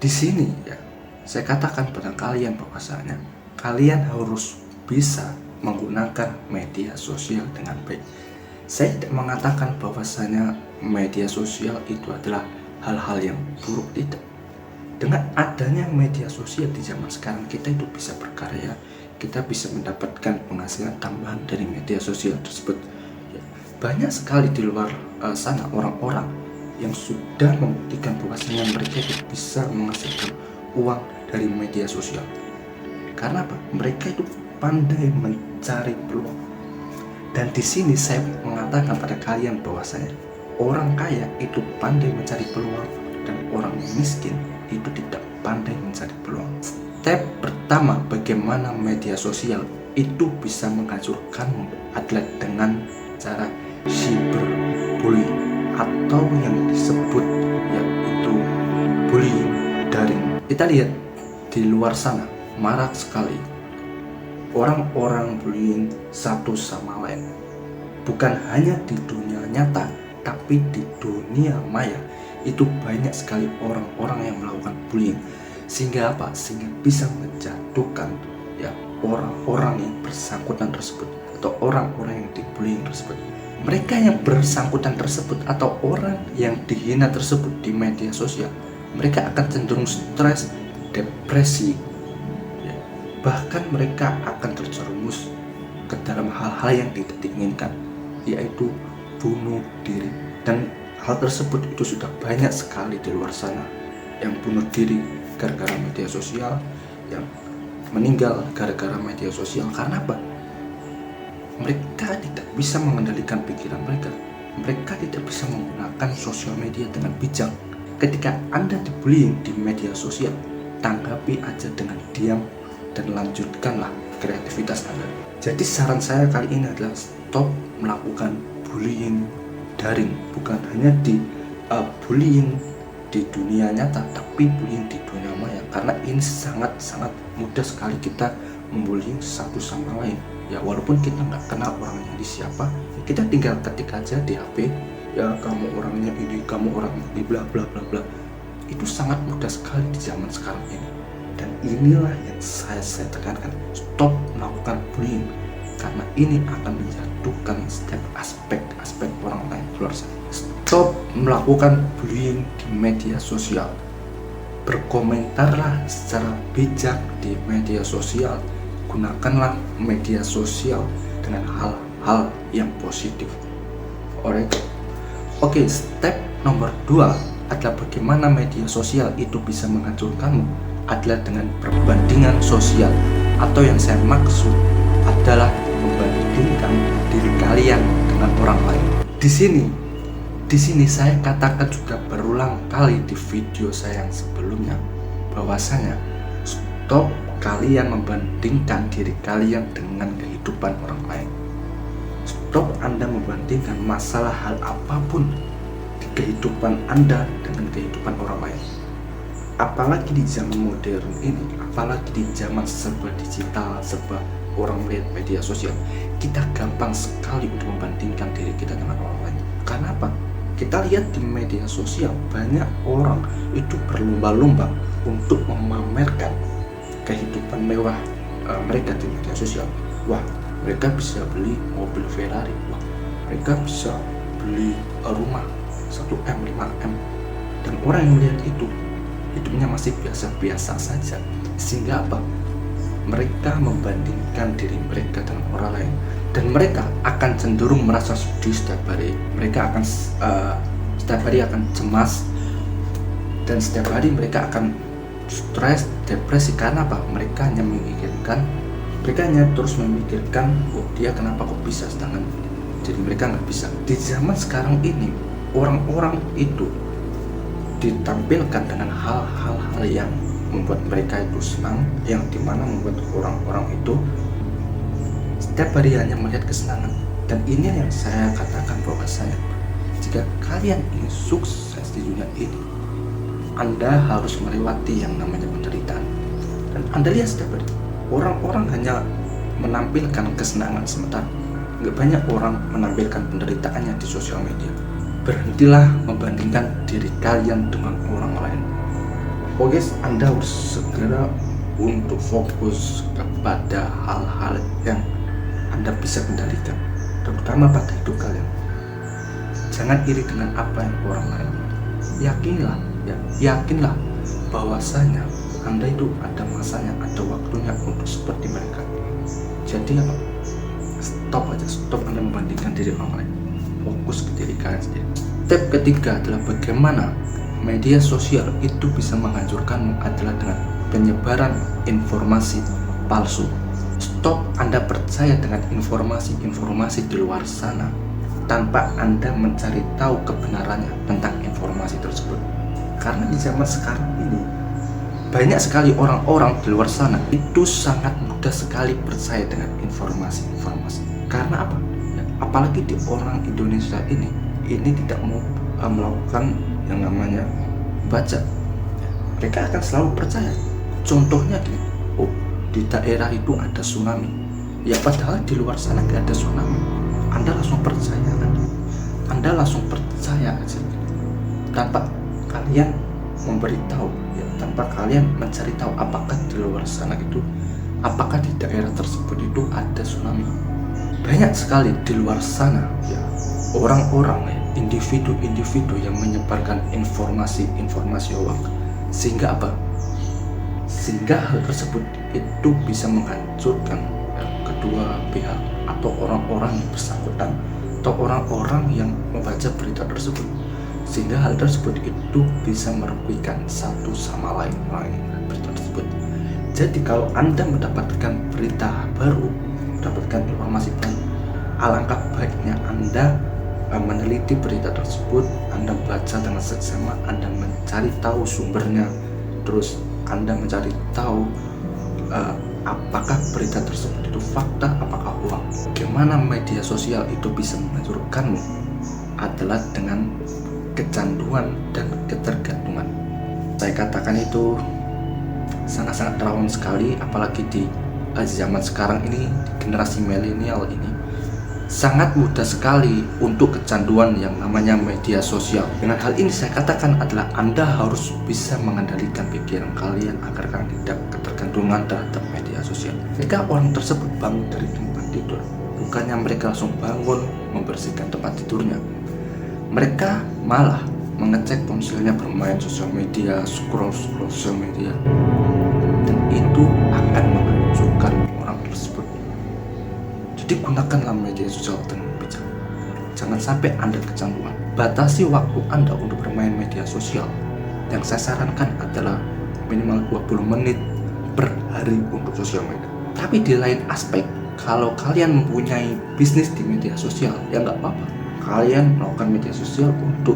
Di sini ya, saya katakan pada kalian bahwasanya kalian harus bisa menggunakan media sosial dengan baik. Saya tidak mengatakan bahwasanya media sosial itu adalah hal-hal yang buruk, tidak. Dengan adanya media sosial di zaman sekarang, kita itu bisa berkarya, kita bisa mendapatkan penghasilan tambahan dari media sosial tersebut. Ya, banyak sekali di luar sana orang-orang yang sudah membuktikan bahwasanya mereka itu bisa menghasilkan uang dari media sosial. Karena apa? Mereka itu pandai mencari peluang. Dan di sini saya mengatakan pada kalian bahwasanya orang kaya itu pandai mencari peluang dan orang miskin itu tidak pandai mencari peluang. Step pertama bagaimana media sosial itu bisa menghancurkanmu adalah dengan cara cyberbullying atau yang disebut yaitu bullying daring. Kita lihat di luar sana marak sekali orang-orang bullying satu sama lain, bukan hanya di dunia nyata tapi di dunia maya itu banyak sekali orang-orang yang melakukan bullying. Sehingga apa? Sehingga bisa menjatuhkan ya orang-orang yang bersangkutan tersebut atau orang-orang yang dibullying tersebut. Mereka yang bersangkutan tersebut atau orang yang dihina tersebut di media sosial, mereka akan cenderung stres, depresi, ya. Bahkan mereka akan terjerumus ke dalam hal-hal yang tidak diinginkan, yaitu bunuh diri. Dan hal tersebut itu sudah banyak sekali di luar sana yang bunuh diri gara-gara media sosial, yang meninggal gara-gara media sosial. Karena apa? Mereka tidak bisa mengendalikan pikiran mereka. Mereka tidak bisa menggunakan sosial media dengan bijak. Ketika Anda dibullying di media sosial, tanggapi aja dengan diam dan lanjutkanlah kreativitas Anda. Jadi saran saya kali ini adalah stop melakukan bullying daring, bukan hanya di bullying di dunia nyata, tapi bullying di dunia maya. Karena ini sangat-sangat mudah sekali kita membullying satu sama lain. Ya walaupun kita nggak kenal orangnya di siapa, ya kita tinggal ketik aja di HP, ya kamu orangnya ini, kamu orang ini, bla bla bla bla. Itu sangat mudah sekali di zaman sekarang ini. Dan inilah yang saya tekankan, stop melakukan bullying, karena ini akan menjatuhkan setiap aspek orang lain luar sana. Stop melakukan bullying di media sosial. Berkomentarlah secara bijak di media sosial. Gunakanlah media sosial dengan hal-hal yang positif. Alright. Oke, step nomor 2 adalah bagaimana media sosial itu bisa menghancurkanmu adalah dengan perbandingan sosial, atau yang saya maksud adalah membandingkan diri kalian dengan orang lain. Di sini saya katakan juga berulang kali di video saya yang sebelumnya bahwasanya stop kalian membandingkan diri kalian dengan kehidupan orang lain. Stop Anda membandingkan masalah hal apapun di kehidupan Anda dengan kehidupan orang lain. Apalagi di zaman modern ini, apalagi di zaman serba digital, serba orang melihat media sosial, kita gampang sekali untuk membandingkan diri kita dengan orang lain. Karena apa? Kita lihat di media sosial banyak orang itu berlomba-lomba untuk memamerkan kehidupan mewah mereka di media sosial. Wah, mereka bisa beli mobil Ferrari, wah, mereka bisa beli rumah 1M, 5M. Dan orang yang melihat itu hidupnya masih biasa-biasa saja. Sehingga apa? Mereka membandingkan diri mereka dengan orang lain, dan mereka akan cenderung merasa sedih setiap hari. Mereka akan setiap hari akan cemas, dan setiap hari mereka akan stres, depresi. Karena apa? Mereka hanya terus memikirkan, oh dia kenapa kok bisa, sedangkan jadi mereka nggak bisa. Di zaman sekarang ini orang-orang itu ditampilkan dengan hal-hal yang membuat mereka itu senang, yang dimana membuat orang-orang itu setiap hari hanya melihat kesenangan. Dan ini yang saya katakan bahwasanya jika kalian ingin sukses di dunia ini, Anda harus melewati yang namanya penderitaan. Dan Anda lihat setiap hari orang-orang hanya menampilkan kesenangan sementara. Nggak banyak orang menampilkan penderitaannya di sosial media. Berhentilah membandingkan diri kalian dengan orang lain. Oke, Anda harus segera untuk fokus kepada hal-hal yang Anda bisa kendalikan, terutama pada hidup kalian. Jangan iri dengan apa yang orang lain. Yakinlah bahwasanya Anda itu ada masanya, ada waktunya untuk seperti mereka. Jadi apa? Stop Anda membandingkan diri orang lain. Fokus ke diri kalian sendiri. Step ketiga adalah bagaimana media sosial itu bisa menghancurkanmu adalah dengan penyebaran informasi palsu. Stop Anda percaya dengan informasi-informasi di luar sana tanpa Anda mencari tahu kebenarannya tentang informasi tersebut. Karena di zaman sekarang ini banyak sekali orang-orang di luar sana itu sangat mudah sekali percaya dengan informasi-informasi. Karena apa? Apalagi di orang Indonesia ini tidak mau melakukan yang namanya baca. Mereka akan selalu percaya. Contohnya gini, di daerah itu ada tsunami. Ya padahal di luar sana gak ada tsunami. Anda langsung percaya kan? Anda langsung percaya aja. Tanpa kalian memberitahu, tanpa kalian mencari tahu apakah di luar sana itu, apakah di daerah tersebut itu ada tsunami. Banyak sekali di luar sana orang-orang, individu-individu yang menyebarkan informasi hoax. Sehingga apa? Sehingga hal tersebut itu bisa menghancurkan kedua pihak atau orang-orang yang bersangkutan atau orang-orang yang membaca berita tersebut. Sehingga hal tersebut itu bisa merugikan satu sama lain berita tersebut. Jadi kalau Anda mendapatkan berita baru, mendapatkan informasi baru, alangkah baiknya Anda meneliti berita tersebut, Anda baca dengan seksama, Anda mencari tahu sumbernya, terus Anda mencari tahu apakah berita tersebut itu fakta, apakah hoax. Bagaimana media sosial itu bisa menghancurkanmu adalah dengan kecanduan dan ketergantungan. Saya katakan itu sangat-sangat rawan sekali, apalagi di zaman sekarang ini, generasi milenial ini sangat mudah sekali untuk kecanduan yang namanya media sosial. Dengan hal ini saya katakan adalah Anda harus bisa mengendalikan pikiran kalian agar kalian tidak ketergantungan terhadap media sosial. Jika orang tersebut bangun dari tempat tidur, bukannya mereka langsung bangun membersihkan tempat tidurnya, mereka malah mengecek ponselnya, bermain sosial media, scroll sosial media, dan itu akan menghancurkan orang tersebut. Jadi gunakanlah media sosial dengan bijak. Jangan sampai Anda kecanduan. Batasi waktu Anda untuk bermain media sosial. Yang saya sarankan adalah minimal 20 menit per hari untuk sosial media. Tapi di lain aspek, kalau kalian mempunyai bisnis di media sosial, ya nggak apa-apa. Kalian melakukan media sosial untuk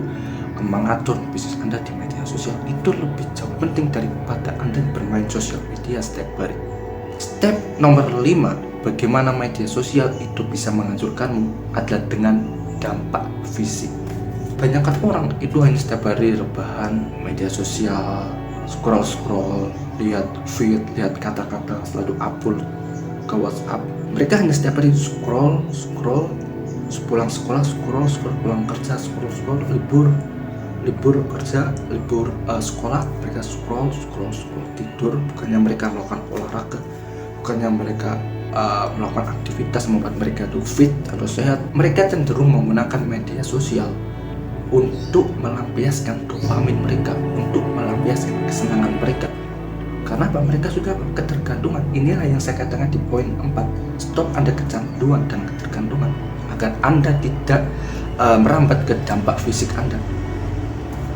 mengatur bisnis Anda di media sosial. Itu lebih jauh penting daripada Anda bermain sosial media setiap hari. Step nomor 5, bagaimana media sosial itu bisa menghancurkanmu adalah dengan dampak fisik. Banyakkan orang itu hanya setiap hari rebahan media sosial, scroll, lihat feed, lihat kata-kata, selalu upload ke WhatsApp. Mereka hanya setiap hari scroll, pulang sekolah scroll, pulang kerja scroll, libur kerja, libur sekolah, mereka scroll, tidur. Bukannya mereka melakukan olahraga, bukannya mereka melakukan aktivitas membuat mereka itu fit atau sehat. Mereka cenderung menggunakan media sosial untuk melampiaskan dopamin mereka, untuk melampiaskan kesenangan mereka. Karena apa? Mereka sudah ketergantungan. Inilah yang saya katakan di poin 4. Stop Anda kecanduan dan ketergantungan agar Anda tidak merambat ke dampak fisik Anda,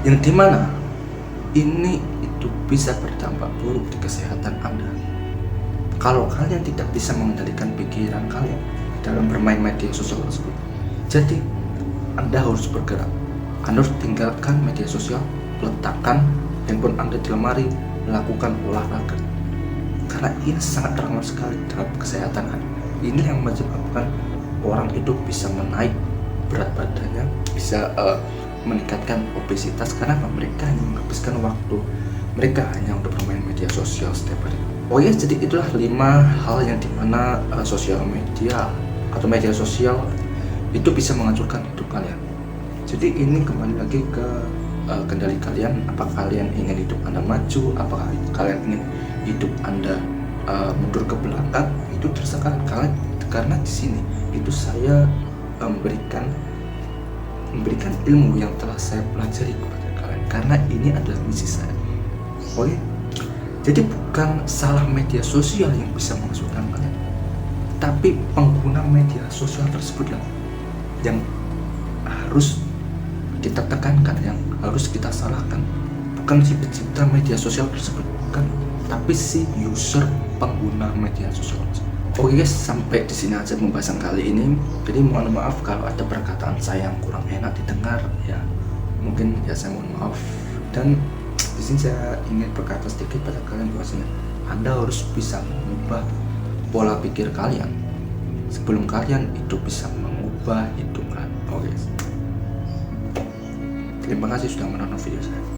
yang dimana ini itu bisa berdampak buruk di kesehatan Anda. Kalau kalian tidak bisa mengendalikan pikiran kalian dalam bermain media sosial tersebut, jadi Anda harus bergerak. Anda harus tinggalkan media sosial, letakkan handphone Anda di lemari, lakukan olahraga. Karena ini sangat rawan sekali terhadap kesehatan Anda. Ini yang menyebabkan orang itu bisa menaik berat badannya, bisa meningkatkan obesitas, karena mereka hanya menghabiskan waktu mereka hanya untuk bermain media sosial setiap hari. Oh ya, jadi itulah 5 hal yang dimana sosial media atau media sosial itu bisa menghancurkan hidup kalian. Jadi ini kembali lagi ke kendali kalian. Apakah kalian ingin hidup Anda maju, apakah kalian ingin hidup Anda mundur ke belakang, itu terserah kalian. Karena di sini itu saya memberikan ilmu yang telah saya pelajari kepada kalian, karena ini adalah misi saya. Oke, jadi bukan salah media sosial yang bisa menghasilkan kalian, tapi pengguna media sosial tersebutlah yang harus kita tekankan, yang harus kita salahkan. Bukan si pencipta media sosial tersebut, bukan, tapi si user, pengguna media sosial. Oke guys, sampai di sini aja pembahasan kali ini. Jadi mohon maaf kalau ada perkataan saya yang kurang enak didengar ya. Mungkin ya saya mohon maaf. Dan di sini saya ingin berkata sedikit pada kalian bahwasanya Anda harus bisa mengubah pola pikir kalian sebelum kalian itu bisa mengubah hidup kalian. Oke. Terima kasih sudah menonton video saya.